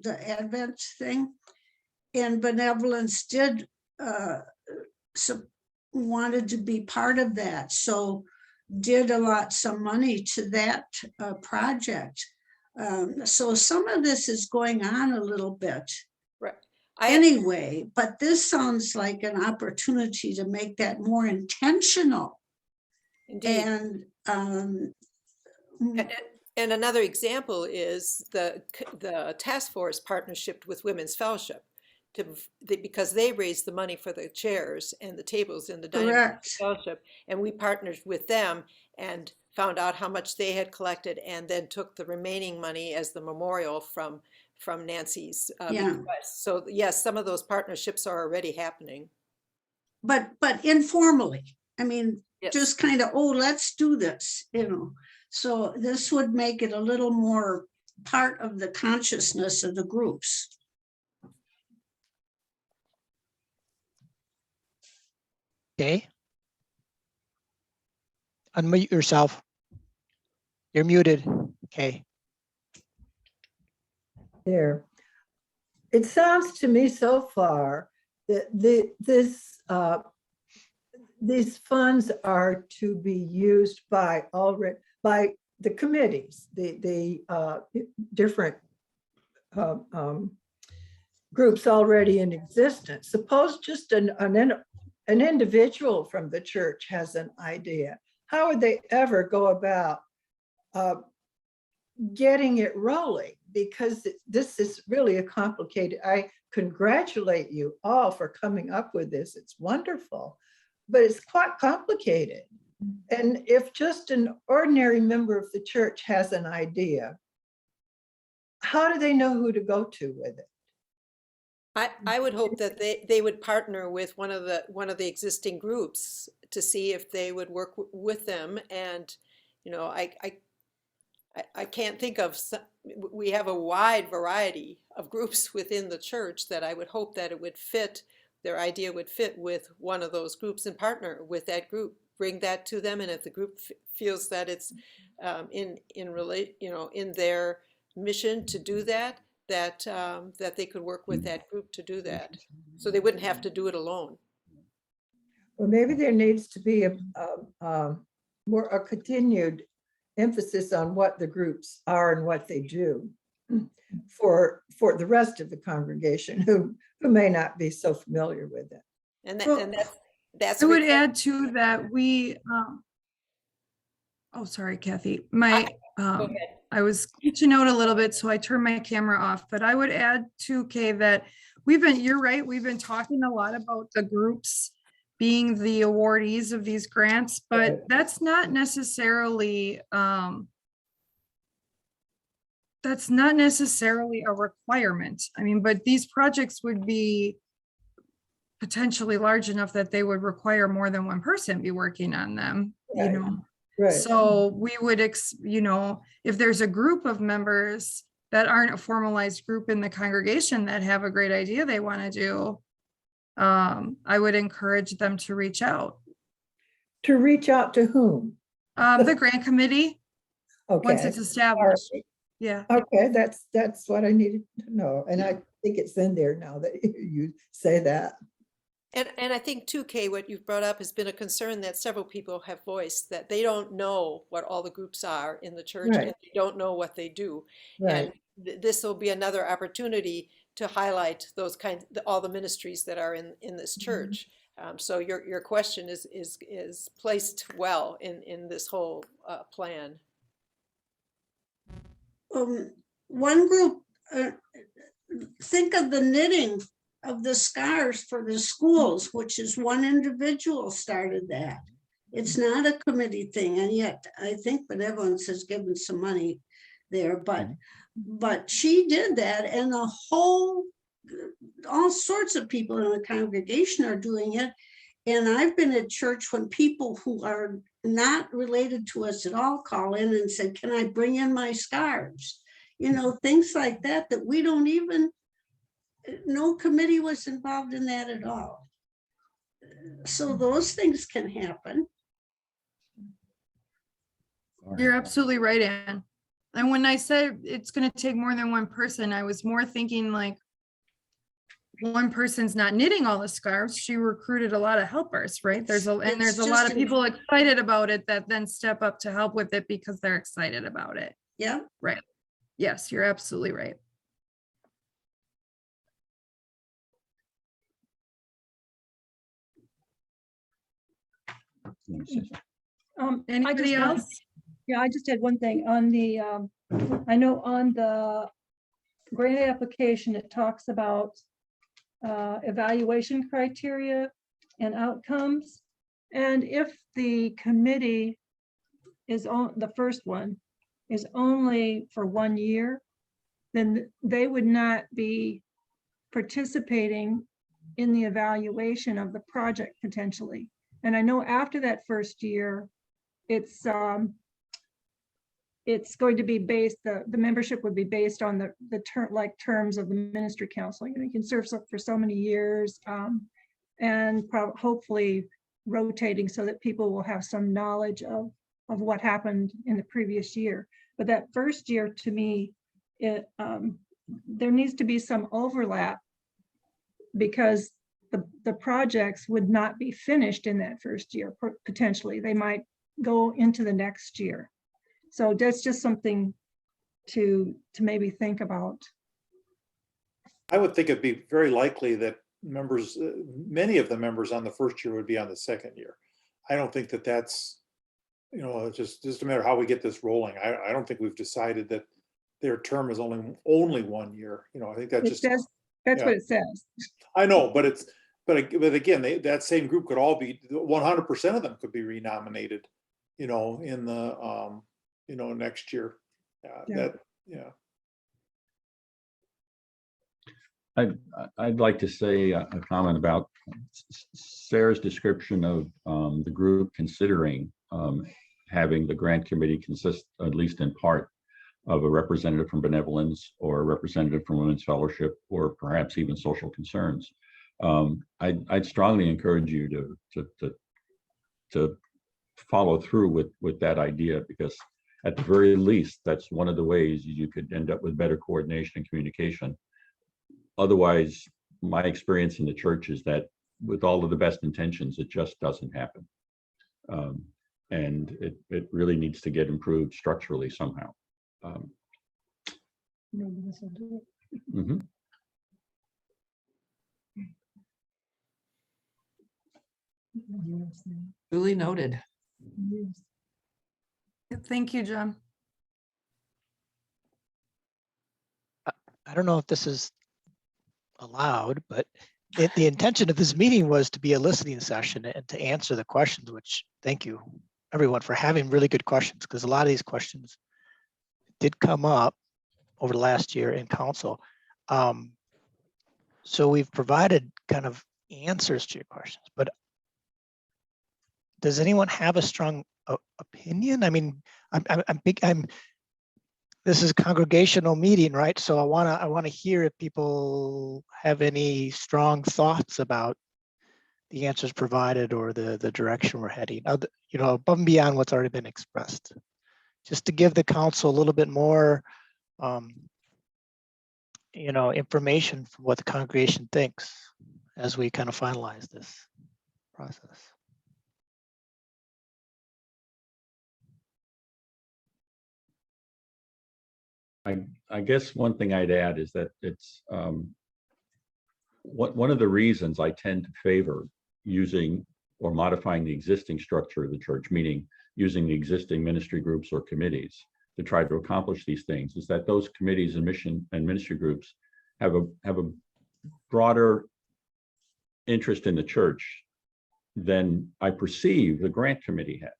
the Advent thing. And benevolence did wanted to be part of that. So did allot some money to that project. So some of this is going on a little bit. Right. Anyway, but this sounds like an opportunity to make that more intentional. Indeed. And another example is the task force partnership with Women's Fellowship, because they raised the money for the chairs and the tables in the dining room fellowship, and we partnered with them and found out how much they had collected, and then took the remaining money as the memorial from Nancy's bequest. So yes, some of those partnerships are already happening. But informally, I mean, yes. Just kind of, let's do this, So this would make it a little more part of the consciousness of the groups. Okay. Unmute yourself. You're muted. Okay. There. It sounds to me so far that these funds are to be used by the committees, the different groups already in existence. Suppose just an individual from the church has an idea. How would they ever go about getting it rolling? Because this is really a complicated, congratulate you all for coming up with this. It's wonderful, but it's quite complicated. And if just an ordinary member of the church has an idea, how do they know who to go to with it? I would hope that they would partner with one of the existing groups to see if they would work with them. And, you know, I can't think of, we have a wide variety of groups within the church that I would hope that it would fit, their idea would fit with one of those groups and partner with that group, bring that to them. And if the group feels that it's in their mission to do that, that they could work with that group to do that. So they wouldn't have to do it alone. Well, maybe there needs to be a continued emphasis on what the groups are and what they do for the rest of the congregation who may not be so familiar with it. And I would add to that oh, sorry, Kathy. I was glitching out a little bit, so I turned my camera off, but I would add to Kay that you're right, we've been talking a lot about the groups being the awardees of these grants, but that's not necessarily a requirement. I mean, but these projects would be potentially large enough that they would require more than one person be working on them, you know. Right. So we would, if there's a group of members that aren't a formalized group in the congregation that have a great idea they want to do, I would encourage them to reach out. To reach out to whom? The grant committee, Okay. once it's established. Yeah. Okay, that's what I needed to know. And I think it's in there now that you say that. And I think too, Kay, what you've brought up has been a concern that several people have voiced, that they don't know what all the groups are in the church, Right. and they don't know what they do. Right. And this will be another opportunity to highlight those all the ministries that are in this church. So your question is placed well in this whole plan. One group, think of the knitting of the scarves for the schools, which is one individual started that. It's not a committee thing, and yet I think Benevolence has given some money there, but she did that, and all sorts of people in the congregation are doing it. And I've been at church when people who are not related to us at all call in and said, can I bring in my scarves? You know, things like that we don't even, no committee was involved in that at all. So those things can happen. You're absolutely right, Ann. And when I said it's going to take more than one person, I was more thinking like one person's not knitting all the scarves. She recruited a lot of helpers, right? There's a lot of people excited about it that then step up to help with it because they're excited about it. Yeah. Right. Yes, you're absolutely right. Anybody else? Yeah, I just had one thing on the, I know on the grant application, it talks about evaluation criteria and outcomes. And if the committee is on, the first one is only for 1 year, then they would not be participating in the evaluation of the project potentially. And I know after that first year, it's going to be based, the membership would be based on the terms of the ministry council. You know, you can serve for so many years, and hopefully rotating so that people will have some knowledge of what happened in the previous year. But that first year, to me, there needs to be some overlap, because the projects would not be finished in that first year. Potentially, they might go into the next year. So that's just something to maybe think about. I would think it'd be very likely that members, many of the members on the first year would be on the second year. I don't think that that's, you know, it's just a matter of how we get this rolling. I don't think we've decided that their term is only 1 year. You know, I think that That's Yeah. what it says. I know, but it's, but again, that same group could all be, 100% of them could be renominated, in the, next year. Yeah. Yeah. I'd like to say a comment about Sarah's description of the group considering having the grant committee consist, at least in part, of a representative from benevolence or a representative from women's fellowship, or perhaps even social concerns. I'd strongly encourage you to follow through with that idea, because at the very least, that's one of the ways you could end up with better coordination and communication. Otherwise, my experience in the church is that with all of the best intentions, it just doesn't happen. And it really needs to get improved structurally somehow. Maybe this will do it. Mhm. Duly noted. Thank you, John. I don't know if this is allowed, but the intention of this meeting was to be a listening session and to answer the questions, which thank you everyone for having really good questions, because a lot of these questions did come up over the last year in council. So we've provided kind of answers to your questions, but does anyone have a strong opinion? I mean, this is a congregational meeting, right? So I want to hear if people have any strong thoughts about the answers provided or the direction we're heading, above and beyond what's already been expressed, just to give the council a little bit more, information from what the congregation thinks as we kind of finalize this process. I guess one thing I'd add is that it's one of the reasons I tend to favor using or modifying the existing structure of the church, meaning using the existing ministry groups or committees to try to accomplish these things, is that those committees and mission and ministry groups have a broader interest in the church than I perceive the grant committee has.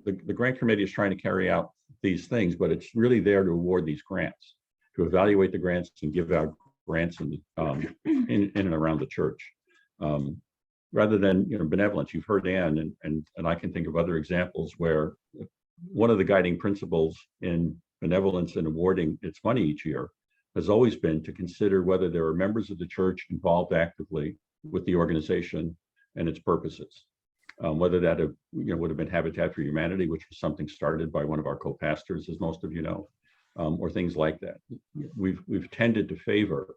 The grant committee is trying to carry out these things, but it's really there to award these grants, to evaluate the grants and give out grants in and around the church. Rather than benevolence. You've heard Ann, and I can think of other examples where one of the guiding principles in benevolence and awarding its money each year has always been to consider whether there are members of the church involved actively with the organization and its purposes. Whether that would have been Habitat for Humanity, which was something started by one of our co-pastors, as most of you know, or things like that. We've tended to favor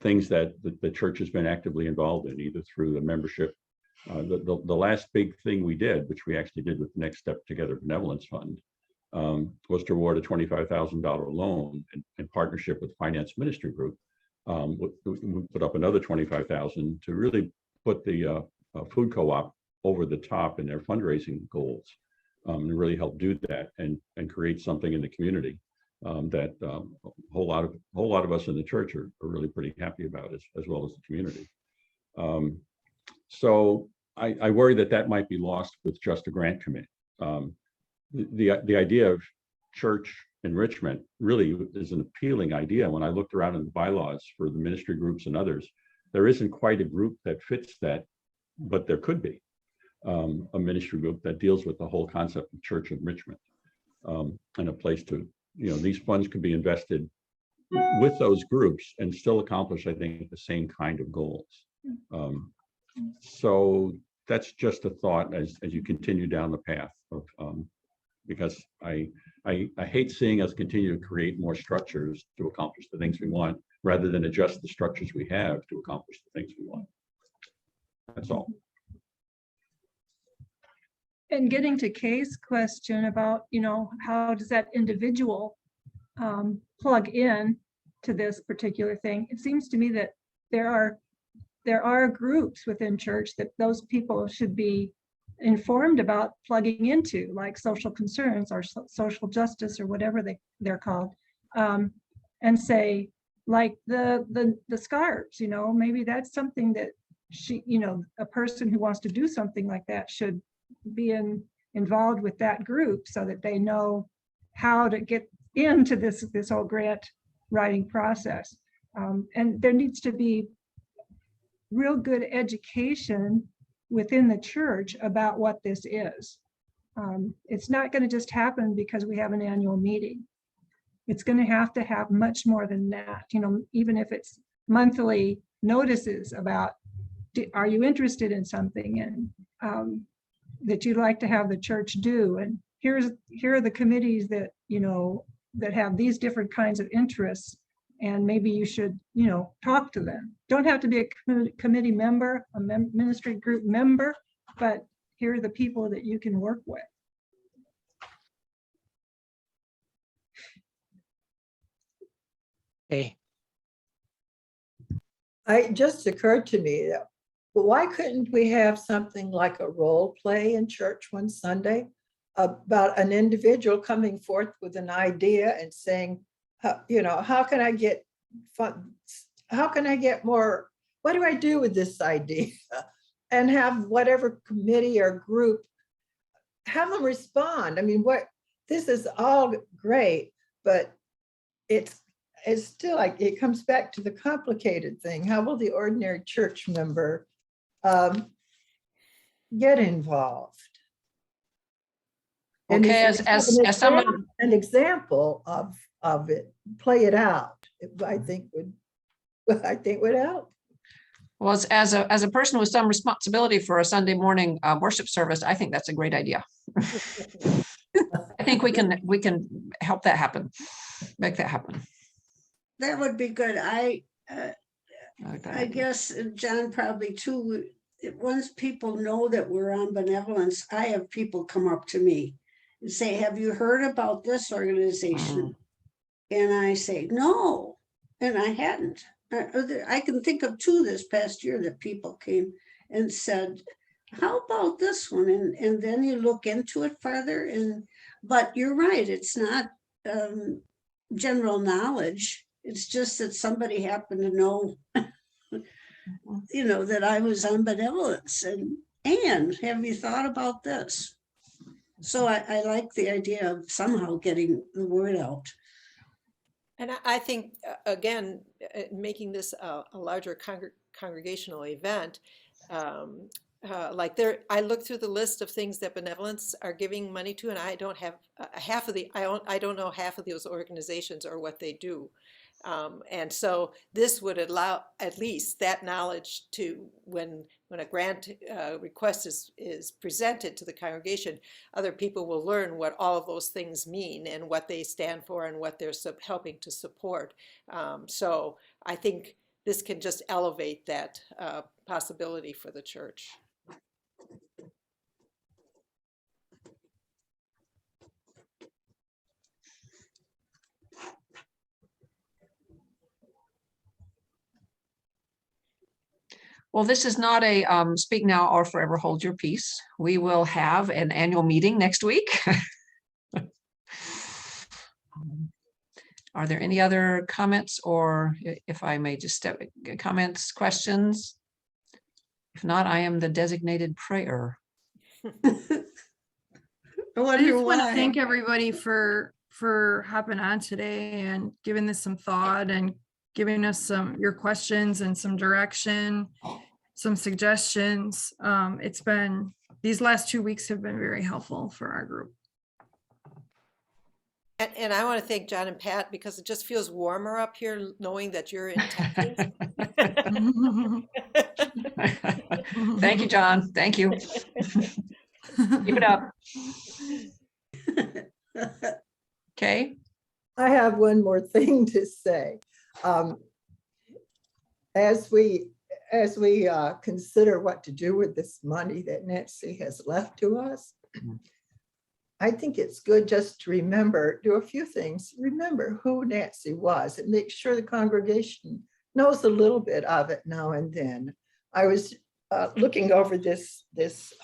things that the church has been actively involved in, either through the membership. The last big thing we did, which we actually did with the Next Step Together Benevolence Fund, was to award a $25,000 loan in partnership with Finance Ministry Group. We put up another $25,000 to really put the food co-op over the top in their fundraising goals, and really help do that and create something in the community that a whole lot of us in the church are really pretty happy about, as well as the community. So I worry that might be lost with just a grant committee. The idea of church enrichment really is an appealing idea. When I looked around in the bylaws for the ministry groups and others, there isn't quite a group that fits that, but there could be a ministry group that deals with the whole concept of church enrichment, and a place to, these funds could be invested with those groups and still accomplish, I think, the same kind of goals. So that's just a thought as you continue down the path of, because I hate seeing us continue to create more structures to accomplish the things we want, rather than adjust the structures we have to accomplish the things we want. That's all. And getting to Kay's question about, how does that individual plug in to this particular thing? It seems to me that there are groups within church that those people should be informed about plugging into, like social concerns or social justice or whatever they're called, and say, like the scarves, maybe that's something that a person who wants to do something like that should be involved with that group so that they know how to get into this whole grant writing process. And there needs to be real good education within the church about what this is. It's not going to just happen because we have an annual meeting. It's going to have much more than that, even if it's monthly notices about, are you interested in something, and that you'd like to have the church do, and here are the committees that that have these different kinds of interests, and maybe you should talk to them. Don't have to be a committee member, a ministry group member, but here are the people that you can work with. Hey, It just occurred to me that, well, why couldn't we have something like a role play in church one Sunday about an individual coming forth with an idea and saying, how can I get fun? How can I get more? What do I do with this idea? And have whatever committee or group, have them respond. I mean, this is all great, but it's still like, it comes back to the complicated thing. How will the ordinary church member get involved? And Okay, if as you have someone, an example of it, play it out, I think would help. well, as a person with some responsibility for a Sunday morning worship service, I think that's a great idea. I think we can help that happen, make that happen. That would be good. I like that I idea. guess John probably too, once people know that we're on benevolence, I have people come up to me and say, have you heard about this organization? And I say, no, and I hadn't. I can think of two this past year that people came and said, how about this one? And then you look into it further, but you're right, it's not general knowledge. It's just that somebody happened to know, that I was on benevolence, and have you thought about this? So I like the idea of somehow getting the word out. And I think, again, making this a larger congregational event, I look through the list of things that benevolence are giving money to, and I don't have I don't know half of those organizations or what they do. And so this would allow at least that knowledge to, when a grant request is presented to the congregation, other people will learn what all of those things mean and what they stand for and what they're helping to support. So I think this can just elevate that possibility for the church. Well, this is not a speak now or forever hold your peace. We will have an annual meeting next week. Are there any other comments, or if I may just step comments, questions? If not, I am the designated prayer. I just want to thank everybody for hopping on today and giving this some thought and giving us your questions and some direction, some suggestions. These last 2 weeks have been very helpful for our group. And I want to thank John and Pat, because it just feels warmer up here knowing that you're in Texas. Thank you, John. Thank you. Keep it up. Okay. I have one more thing to say. As we consider what to do with this money that Nancy has left to us, I think it's good just to do a few things. Remember who Nancy was and make sure the congregation knows a little bit of it now and then. I was looking over this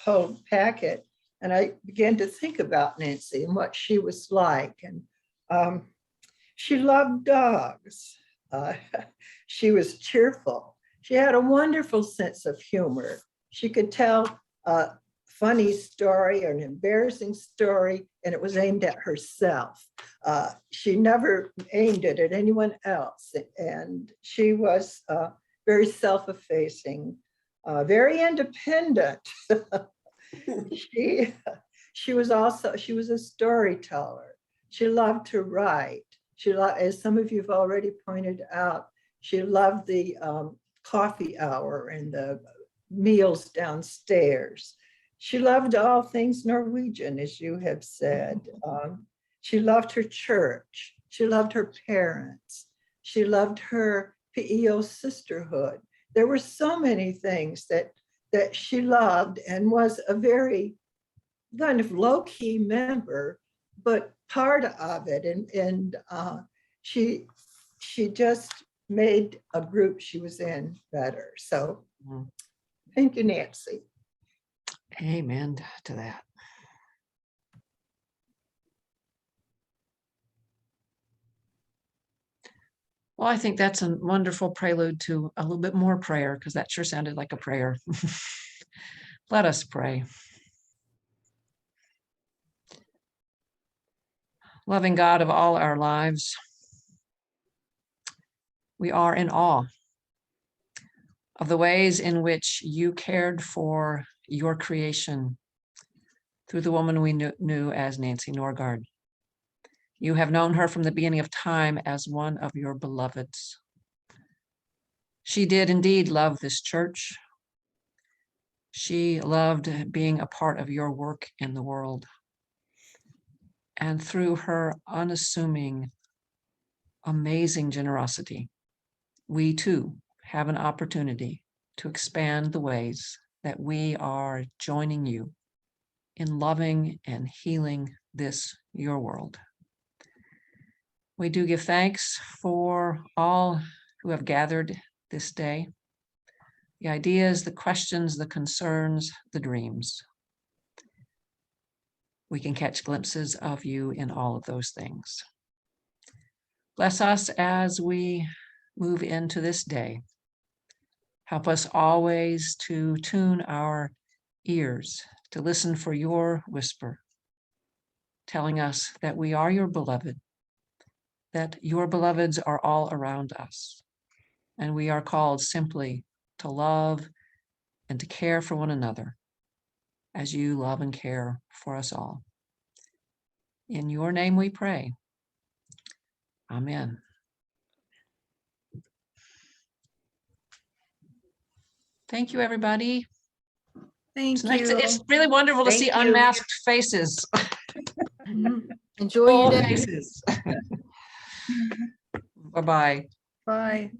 whole packet, and I began to think about Nancy and what she was like. And she loved dogs. Uh, she was cheerful. She had a wonderful sense of humor. She could tell a funny story or an embarrassing story, and it was aimed at herself. She never aimed it at anyone else. And she was very self-effacing, very independent. She was a storyteller. She loved to write. As some of you have already pointed out, she loved the coffee hour and the meals downstairs. She loved all things Norwegian, as you have said. She loved her church. She loved her parents. She loved her PEO sisterhood. There were so many things that she loved, and was a very kind of low-key member, but part of it. And she just made a group she was in better. So thank you, Nancy. Amen to that. Well, I think that's a wonderful prelude to a little bit more prayer, because that sure sounded like a prayer. Let us pray. Loving God of all our lives, we are in awe of the ways in which you cared for your creation through the woman we knew as Nancy Norgord. You have known her from the beginning of time as one of your beloveds. She did indeed love this church. She loved being a part of your work in the world. And through her unassuming, amazing generosity, we too have an opportunity to expand the ways that we are joining you in loving and healing this, your world. We do give thanks for all who have gathered this day, the ideas, the questions, the concerns, the dreams. We can catch glimpses of you in all of those things. Bless us as we move into this day. Help us always to tune our ears to listen for your whisper, telling us that we are your beloved, that your beloveds are all around us, and we are called simply to love and to care for one another as you love and care for us all. In your name we pray. Amen. Thank you, everybody. Thank It's nice. you. It's really wonderful to see Thank you. unmasked faces. Enjoy your Full day. faces. Bye-bye. Bye.